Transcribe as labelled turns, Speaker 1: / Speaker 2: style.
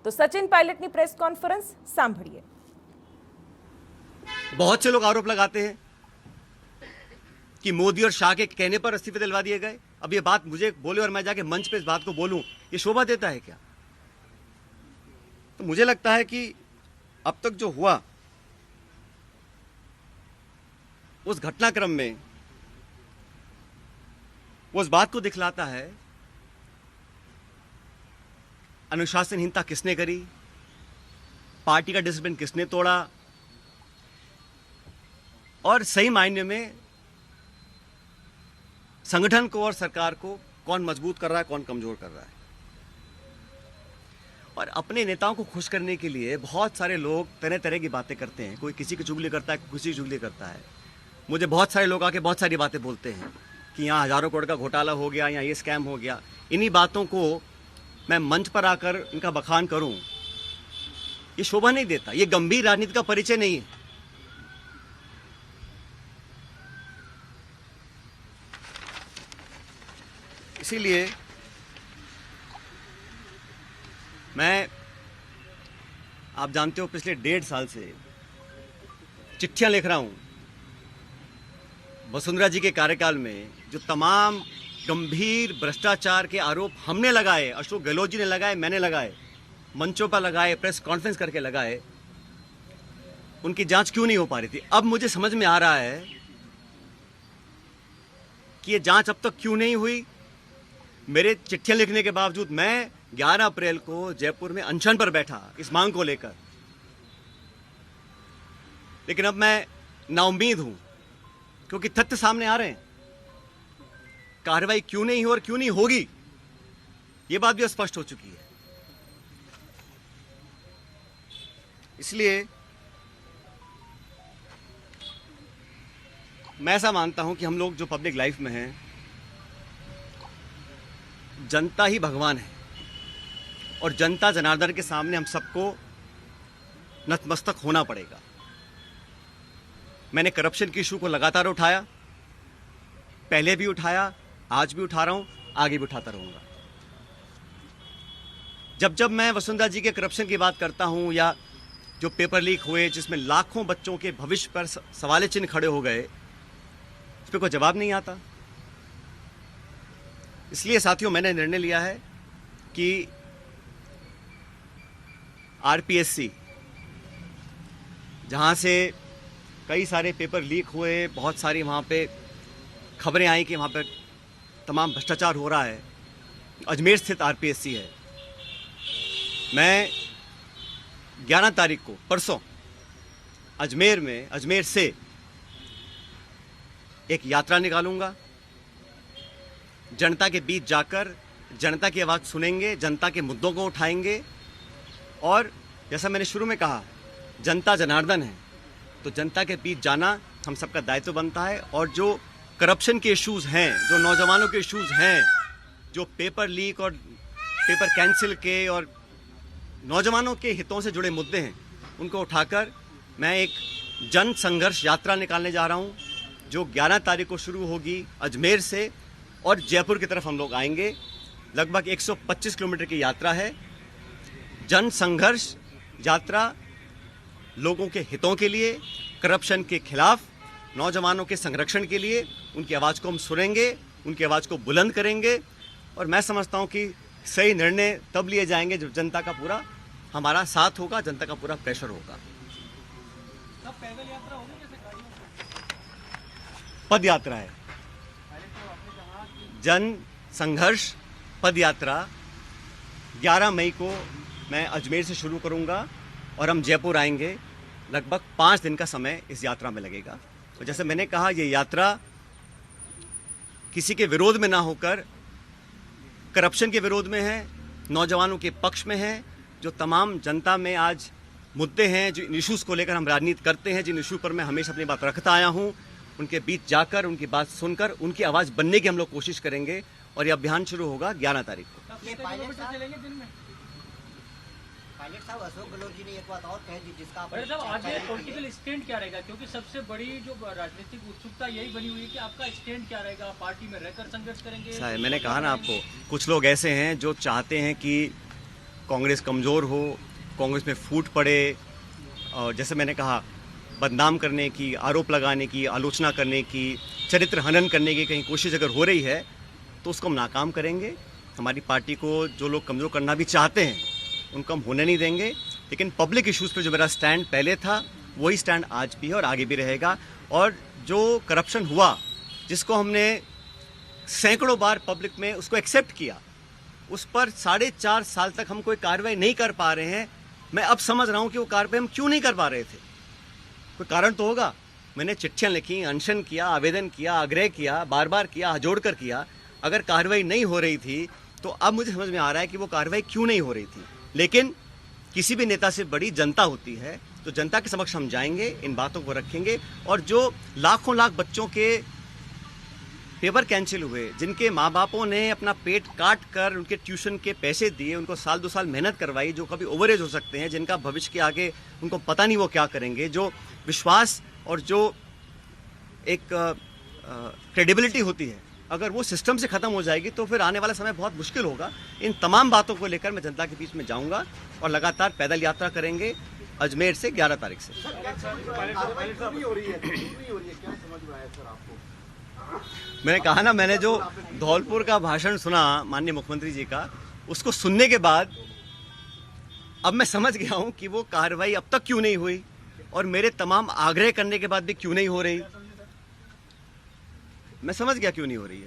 Speaker 1: તો Sachin પાયલટની press conference સાંભળીએ।
Speaker 2: बहुत से लोग आरोप लगाते हैं कि मोदी और शाह के कहने पर इस्तीफे दिलवा दिए गए। अब ये बात मुझे बोले और मैं जाके मंच पे इस बात को बोलूं, ये शोभा देता है क्या? तो मुझे लगता है कि अब तक जो हुआ उस घटनाक्रम में वो उस बात को दिखलाता है अनुशासनहीनता किसने करी, पार्टी का डिसिप्लिन किसने तोड़ा और सही मायने में संगठन को और सरकार को कौन मजबूत कर रहा है, कौन कमजोर कर रहा है। और अपने नेताओं को खुश करने के लिए बहुत सारे लोग तरह तरह की बातें करते हैं। कोई किसी की चुगली करता है, कोई किसी की चुगली करता है। मुझे बहुत सारे लोग आके बहुत सारी बातें बोलते हैं कि यहाँ हजारों करोड़ का घोटाला हो गया, यहाँ ये स्कैम हो गया। इन्हीं बातों को मैं मंच पर आकर इनका बखान करूं, ये शोभा नहीं देता, ये गंभीर राजनीति का परिचय नहीं है। इसीलिए मैं, आप जानते हो, पिछले 1.5 साल से चिट्ठियां लिख रहा हूं वसुंधरा जी के कार्यकाल में जो तमाम गंभीर भ्रष्टाचार के आरोप हमने लगाए, अशोक गहलोत जी ने लगाए, मैंने लगाए, मंचों पर लगाए, प्रेस कॉन्फ्रेंस करके लगाए, उनकी जांच क्यों नहीं हो पा रही थी। अब मुझे समझ में आ रहा है कि ये जांच अब तक क्यों नहीं हुई। मेरे चिट्ठियां लिखने के बावजूद मैं 11 अप्रैल को जयपुर में अनशन पर बैठा इस मांग को लेकर, लेकिन अब मैं नाउम्मीद हूं क्योंकि तथ्य सामने आ रहे हैं। कार्रवाई क्यों नहीं हो और क्यों नहीं होगी, यह बात भी स्पष्ट हो चुकी है। इसलिए मैं ऐसा मानता हूं कि हम लोग जो पब्लिक लाइफ में हैं, जनता ही भगवान है और जनता जनार्दन के सामने हम सबको नतमस्तक होना पड़ेगा। मैंने करप्शन की इशू को लगातार उठाया, पहले भी उठाया, आज भी उठा रहा हूं, आगे भी उठाता रहूंगा। जब जब मैं वसुंधरा जी के करप्शन की बात करता हूं या जो पेपर लीक हुए जिसमें लाखों बच्चों के भविष्य पर सवाल चिन्ह खड़े हो गए, उस पर कोई जवाब नहीं आता। इसलिए साथियों, मैंने निर्णय लिया है कि आरपीएससी, जहां से कई सारे पेपर लीक हुए, बहुत सारी वहां पे खबरें आई कि वहां पर तमाम भ्रष्टाचार हो रहा है, अजमेर स्थित आरपीएससी है। मैं 11 तारीख को, परसों, अजमेर से एक यात्रा निकालूंगा। जनता के बीच जाकर जनता की आवाज़ सुनेंगे, जनता के मुद्दों को उठाएंगे और जैसा मैंने शुरू में कहा, जनता जनार्दन है, तो जनता के बीच जाना हम सबका दायित्व बनता है। और जो करप्शन के इश्यूज़ हैं, जो नौजवानों के इश्यूज़ हैं, जो पेपर लीक और पेपर कैंसिल के और नौजवानों के हितों से जुड़े मुद्दे हैं, उनको उठाकर मैं एक जन संघर्ष यात्रा निकालने जा रहा हूँ, जो 11 तारीख को शुरू होगी अजमेर से और जयपुर की तरफ हम लोग आएंगे। लगभग 125 किलोमीटर की यात्रा है। जन संघर्ष यात्रा लोगों के हितों के लिए, करप्शन के खिलाफ, नौजवानों के संरक्षण के लिए। उनकी आवाज़ को हम सुनेंगे, उनकी आवाज़ को बुलंद करेंगे और मैं समझता हूँ कि सही निर्णय तब लिए जाएंगे जब जनता का पूरा हमारा साथ होगा, जनता का पूरा प्रेशर होगा।
Speaker 3: पैदल यात्रा होगी जैसे गाड़ियों में?
Speaker 2: पद यात्रा है, जन संघर्ष पद यात्रा 11 मई को मैं अजमेर से शुरू करूंगा और हम जयपुर आएंगे। लगभग 5 दिन का समय इस यात्रा में लगेगा। और जैसे मैंने कहा, ये यात्रा किसी के विरोध में ना होकर करप्शन के विरोध में है, नौजवानों के पक्ष में है। जो तमाम जनता में आज मुद्दे हैं, जो इशूज़ को लेकर हम राजनीति करते हैं, जिन इशू पर मैं हमेशा अपनी बात रखता आया हूं, उनके बीच जाकर, उनकी बात सुनकर, उनकी आवाज़ बनने की हम लोग कोशिश करेंगे। और ये अभियान शुरू होगा 11 तारीख को।
Speaker 3: चलेंगे दिन में?
Speaker 4: पायलट साहब, अशोक गहलोत जी ने एक बात और कही थी जिसका
Speaker 3: साहब आज पॉलिटिकल स्टैंड क्या रहेगा, क्योंकि सबसे बड़ी जो राजनीतिक उत्सुकता यही बनी हुई है कि आपका स्टैंड क्या रहेगा, पार्टी में रहकर संघर्ष करेंगे?
Speaker 2: मैंने कहा ना आपको, कुछ लोग ऐसे हैं जो चाहते हैं कि कांग्रेस कमज़ोर हो, कांग्रेस में फूट पड़े, और जैसे मैंने कहा बदनाम करने की, आरोप लगाने की, आलोचना करने की, चरित्र हनन करने की कहीं कोशिश अगर हो रही है तो उसको हम नाकाम करेंगे। हमारी पार्टी को जो लोग कमज़ोर करना भी चाहते हैं उनको हम होने नहीं देंगे। लेकिन पब्लिक इश्यूज़ पे जो मेरा स्टैंड पहले था वही स्टैंड आज भी है और आगे भी रहेगा। और जो करप्शन हुआ, जिसको हमने सैकड़ों बार पब्लिक में उसको एक्सेप्ट किया, उस पर 4.5 साल तक हम कोई कार्रवाई नहीं कर पा रहे हैं। मैं अब समझ रहा हूँ कि वो कार्रवाई हम क्यों नहीं कर पा रहे थे। कोई कारण तो होगा। मैंने चिट्ठियाँ लिखी, अनशन किया, आवेदन किया, आग्रह किया, बार बार किया, हाथ जोड़ कर किया। अगर कार्रवाई नहीं हो रही थी तो अब मुझे समझ में आ रहा है कि वो कार्रवाई क्यों नहीं हो रही थी। लेकिन किसी भी नेता से बड़ी जनता होती है, तो जनता के समक्ष हम जाएंगे, इन बातों को रखेंगे। और जो लाखों लाख बच्चों के पेपर कैंसिल हुए, जिनके माँ बापों ने अपना पेट काट कर उनके ट्यूशन के पैसे दिए, उनको साल 2 साल मेहनत करवाई, जो कभी ओवरेज हो सकते हैं, जिनका भविष्य के आगे उनको पता नहीं वो क्या करेंगे, जो विश्वास और जो एक क्रेडिबिलिटी होती है, अगर वो सिस्टम से ख़त्म हो जाएगी तो फिर आने वाला समय बहुत मुश्किल होगा। इन तमाम बातों को लेकर मैं जनता के बीच में जाऊंगा और लगातार पैदल यात्रा करेंगे अजमेर से 11 तारीख से। मैंने कहा ना, मैंने जो धौलपुर का भाषण सुना माननीय मुख्यमंत्री जी का, उसको सुनने के बाद अब मैं समझ गया हूं कि वो कार्रवाई अब तक क्यों नहीं हुई और मेरे तमाम आग्रह करने के बाद भी क्यों नहीं हो रही। मैं समझ गया क्यों नहीं हो रही है।